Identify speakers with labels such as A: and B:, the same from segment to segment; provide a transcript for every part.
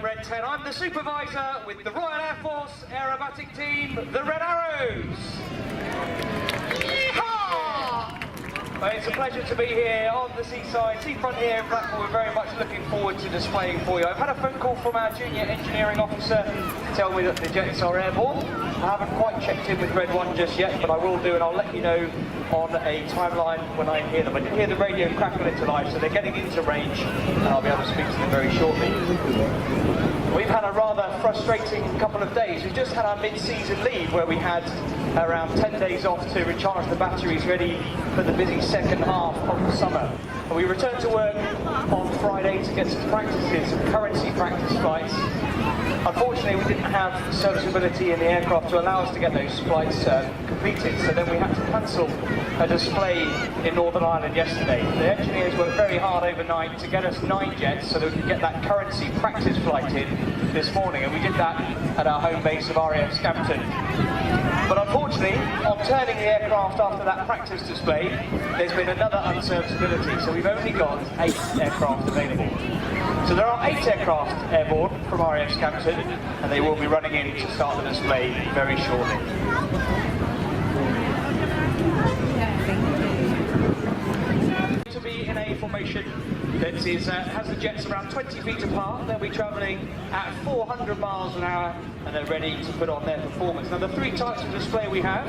A: I'm Red 10. I'm the supervisor with the Royal Air Force aerobatic team, the Red Arrows. Yeehaw! Well, it's a pleasure to be here on the seafront here in Blackpool. We're very much looking forward to displaying for you. I've had a phone call from our junior engineering officer to tell me that the jets are airborne. I haven't quite checked in with Red 1 just yet, but I will do, and I'll let you know on a timeline when I hear them. I did hear the radio crackle into life, so they're getting into range, and I'll be able to speak to them very shortly. We've had a rather frustrating couple of days. We've just had our mid-season leave, where we had around 10 days off to recharge the batteries ready for the busy second half of the summer. And we returned to work on Friday to get some practices, some currency practice flights. Unfortunately, we didn't have serviceability in the aircraft to allow us to get those flights completed, so then we had to cancel a display in Northern Ireland yesterday. The engineers worked very hard overnight to get us 9 jets so that we could get that currency practice flight in this morning, and we did that at our home base of RAF Scampton. But unfortunately, on turning the aircraft after that practice display, there's been another unserviceability, so we've only got 8 aircraft available. So there are 8 aircraft airborne from RAF Scampton, and they will be running in to start the display very shortly. To be in a formation that has the jets around 20 feet apart. They'll be travelling at 400 miles an hour, and they're ready to put on their performance. Now, the 3 types of display we have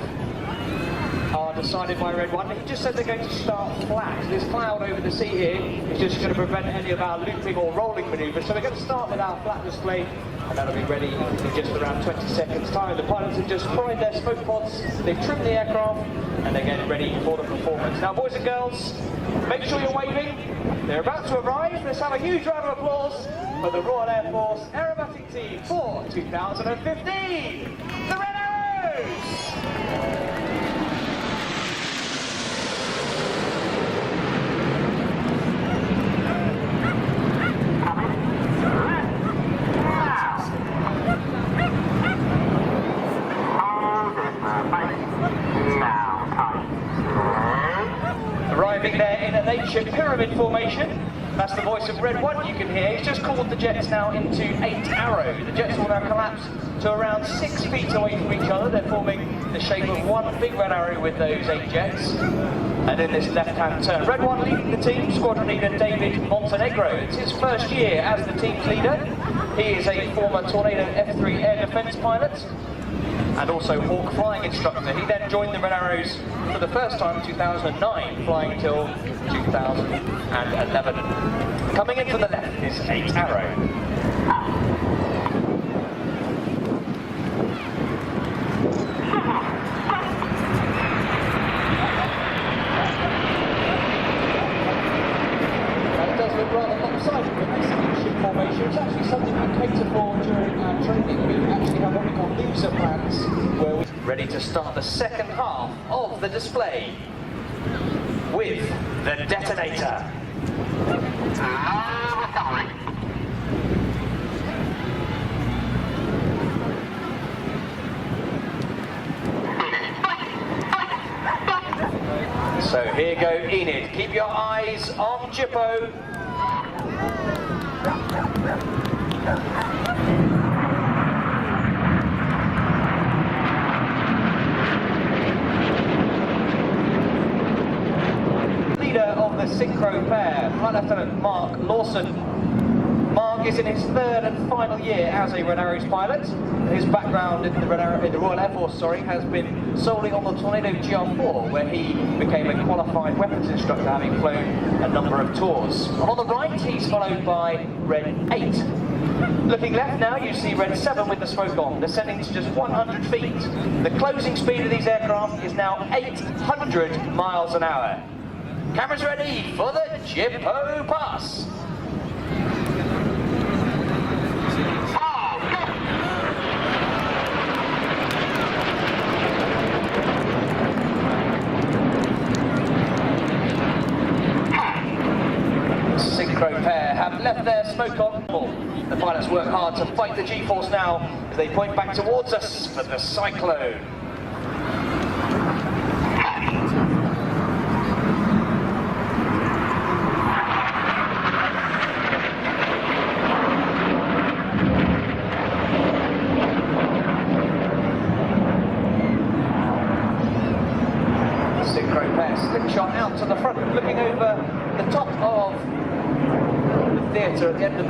A: are decided by Red 1. He just said they're going to start flat. This cloud over the sea here is just going to prevent any of our looping or rolling manoeuvres. So we're going to start with our flat display, and that'll be ready in just around 20 seconds time. The pilots have just primed their smoke pods, they've trimmed the aircraft, and they're getting ready for the performance. Now, boys and girls, make sure you're waving. They're about to arrive. Let's have a huge round of applause for the Royal Air Force aerobatic team for 2015, the Red Arrows! Arriving there in an 8-ship pyramid formation. That's the voice of Red 1 you can hear. He's just called the jets now into 8 Arrow. The jets will now collapse to around 6 feet away from each other. They're forming the shape of one big red arrow with those 8 jets. And in this left-hand turn, Red 1 leading the team, squadron leader David Montenegro. It's his first year as the team's leader. He is a former Tornado F3 air defence pilot and also Hawk flying instructor. He then joined the Red Arrows for the first time in 2009, flying till 2011. Coming in from the left is 8 Arrow. Rather lopsided with this 8-ship formation. It's actually something we cater for during our training. We actually have what we call loser plans, where we're ready to start the second half of the display with the detonator. So here go Enid. Keep your eyes on Jippo. Leader of the synchro pair, Flight Lieutenant Mark Lawson. Mark is in his 3rd and final year as a Red Arrows pilot. His background in the Royal Air Force, has been solely on the Tornado GR4, where he became a qualified weapons instructor, having flown a number of tours. And on the right, he's followed by Red 8. Looking left now, you see Red 7 with the smoke on, descending to just 100 feet. The closing speed of these aircraft is now 800 miles an hour. Cameras ready for the Jippo pass. Synchro pair have left their smoke on. The pilots work hard to fight the G-force now as they point back towards us for the cyclone.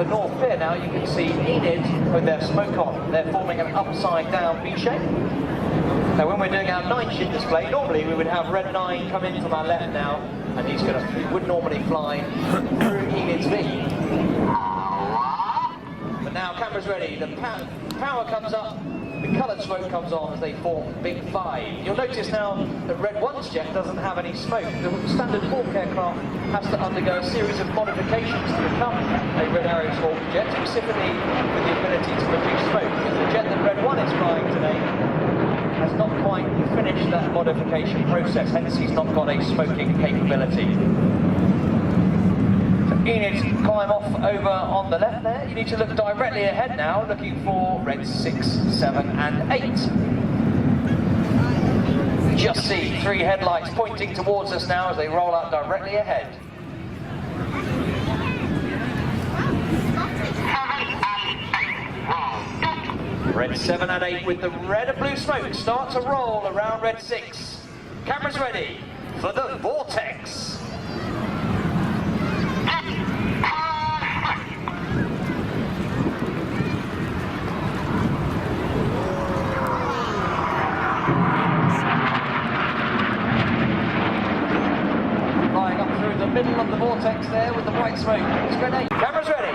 A: the North Pier now, you can see Enid with their smoke on. They're forming an upside down V shape. Now when we're doing our 9-ship display, normally we would have Red 9 come in from our left now, and he would normally fly through Enid's V. But now camera's ready, the power comes up, the coloured smoke comes on as they form Big 5. You'll notice now that Red 1's jet doesn't have any smoke. The standard Hawk aircraft has to undergo a series of modifications to become a Red Arrow's Hawk jet, specifically with the ability to produce smoke. And the jet that Red 1 is flying today has not quite finished that modification process, hence he's not got a smoking capability. Enid climb off over on the left there. You need to look directly ahead now, looking for Red 6, 7 and 8. Just see 3 headlights pointing towards us now as they roll out directly ahead. Red 7 and 8 with the red and blue smoke start to roll around Red 6. Cameras ready for the vortex. The middle of the vortex there with the white smoke. It's ready. Cameras ready.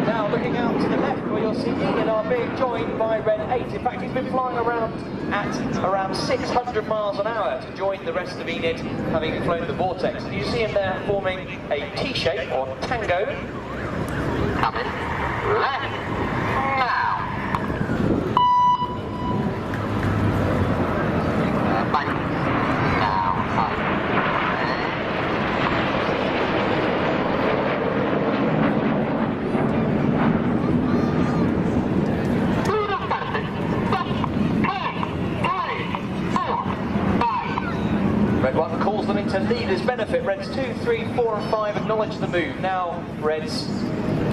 A: Now looking out to the left where you'll see Ian are being joined by Red 8. In fact, he's been flying around at around 600 miles an hour to join the rest of Enid, having flown the vortex. And you see him there forming a T-shape or tango. Coming left now. Back now. Red 1 calls them into leader's benefit. Reds 2, 3, 4 and 5 acknowledge the move. Now Reds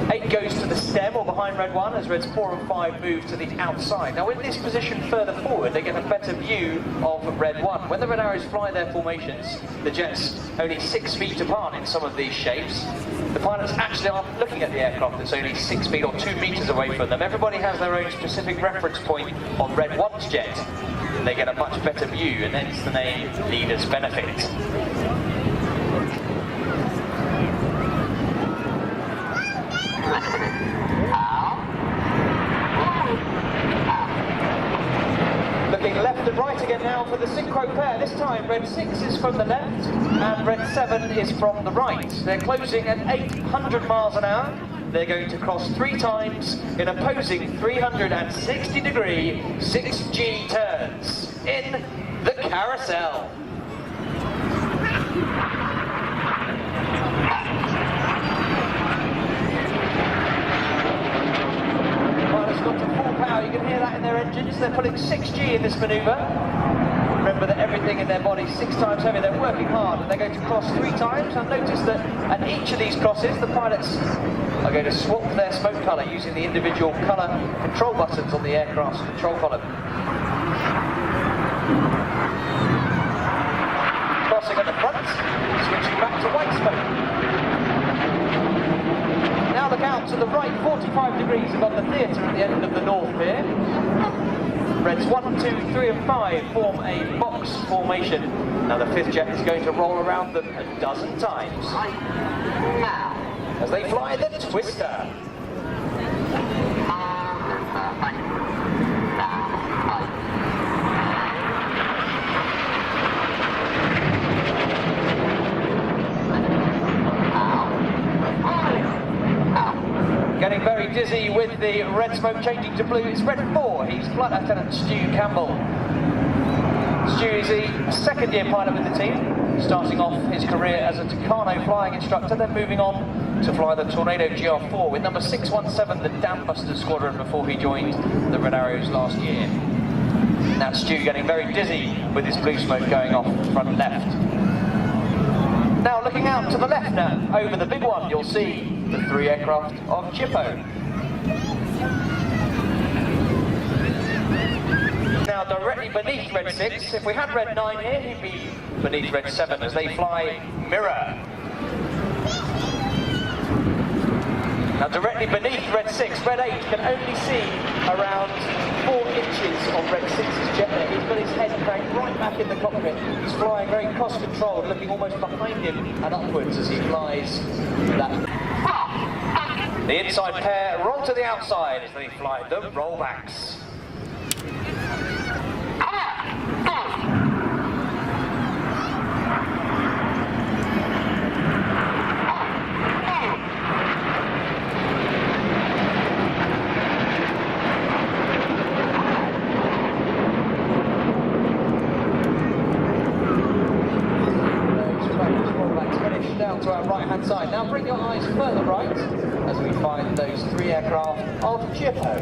A: 8 goes to the stem or behind Red 1 as Reds 4 and 5 move to the outside. Now in this position further forward they get a better view of Red 1. When the Red Arrows fly their formations, the jets only 6 feet apart in some of these shapes. The pilots actually are looking at the aircraft that's only 6 feet or 2 meters away from them. Everybody has their own specific reference point on Red 1's jet. They get a much better view, and hence the name Leader's Benefit. Looking left and right again now for the synchro pair. This time Red 6 is from the left and Red 7 is from the right. They're closing at 800 miles an hour. They're going to cross 3 times in opposing 360-degree 6G turns in the carousel. Pilots got to full power. You can hear that in their engines. They're putting 6G in this manoeuvre. Remember that everything in their body is 6 times heavier. They're working hard and they're going to cross 3 times. And notice that at each of these crosses, the pilots are going to swap their smoke colour using the individual colour control buttons on the aircraft's control column. Crossing at the front, switching back to white smoke. Now look out to the right, 45 degrees above the theatre at the end of the North Pier. Reds 1, 2, 3 and 5 form a box formation. Now the 5th jet is going to roll around them a dozen times. Now, as they fly the Twister. Getting very dizzy with the red smoke changing to blue. It's Red 4. He's Flight Lieutenant Stu Campbell. Stu is a 2nd-year pilot with the team, starting off his career as a Tucano flying instructor, then moving on to fly the Tornado GR4 with number 617, the Dambuster Squadron, before he joined the Red Arrows last year. Now Stu getting very dizzy with his blue smoke going off front left. Now looking out to the left now, over the big one, you'll see the 3 aircraft of Chippo. now directly beneath Red 6. If we had Red 9 here, he'd be beneath Red 7 as they fly mirror. Now directly beneath Red 6, Red 8 can only see around 4 inches of Red 6's jet there. He's got his head cranked right back in the cockpit. He's flying very cost-controlled, looking almost behind him and upwards as he flies that. The inside pair roll to the outside as they fly the rollbacks. Down to our right hand side. Now bring your eyes further right as we find those 3 aircraft of Jippo.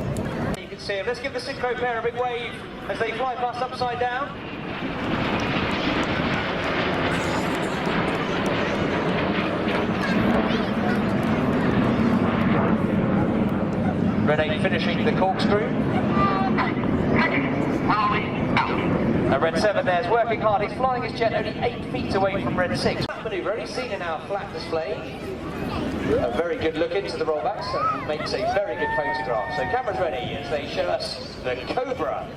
A: You can see them. Let's give the synchro pair a big wave as they fly past upside down. Red 8 finishing the corkscrew. Red 7 there's working hard. He's flying his jet only 8 feet away from Red 6. That manoeuvre only seen in our flat display. A very good look into the rollbacks and makes a very good photograph. So cameras ready as they show us the Cobra.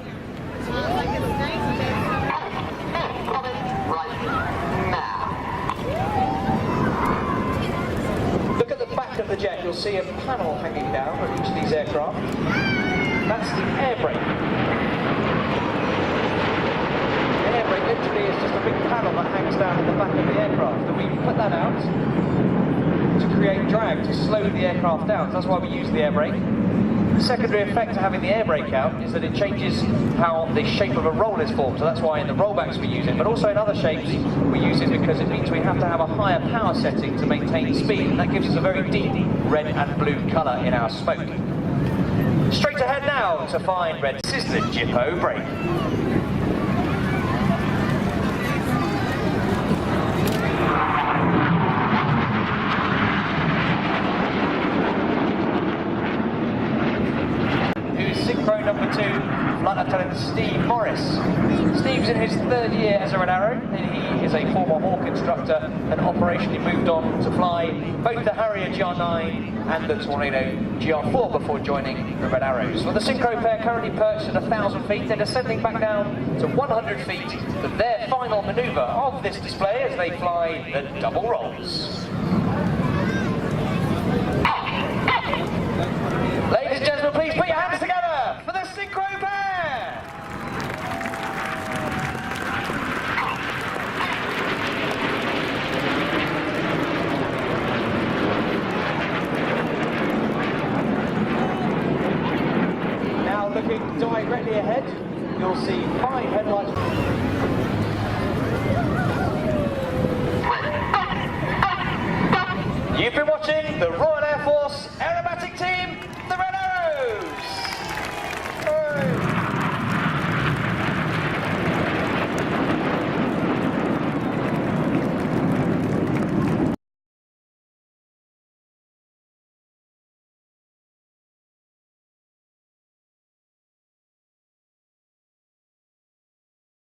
A: Look at the back of the jet. You'll see a panel hanging down at each of these aircraft. That's the air brake. Literally is just a big panel that hangs down in the back of the aircraft, and we put that out to create drag, to slow the aircraft down. So that's why we use the air brake. The secondary effect of having the air brake out is that it changes how the shape of a roll is formed, so that's why in the rollbacks we use it, but also in other shapes we use it because it means we have to have a higher power setting to maintain speed, and that gives us a very deep red and blue colour in our smoke. Straight ahead now to find Red. This is the Jippo brake. Synchro number 2, Flight Lieutenant Steve Morris. Steve's in his 3rd year as a Red Arrow, and he is a former Hawk instructor and operationally moved on to fly both the Harrier GR9 and the Tornado GR4 before joining the Red Arrows. Well, the synchro pair currently perched at 1,000 feet. They're descending back down to 100 feet for their final manoeuvre of this display as they fly the double rolls. Ladies and gentlemen, please put your hands together for the synchro pair! Now looking directly ahead, you'll see 5 headlights.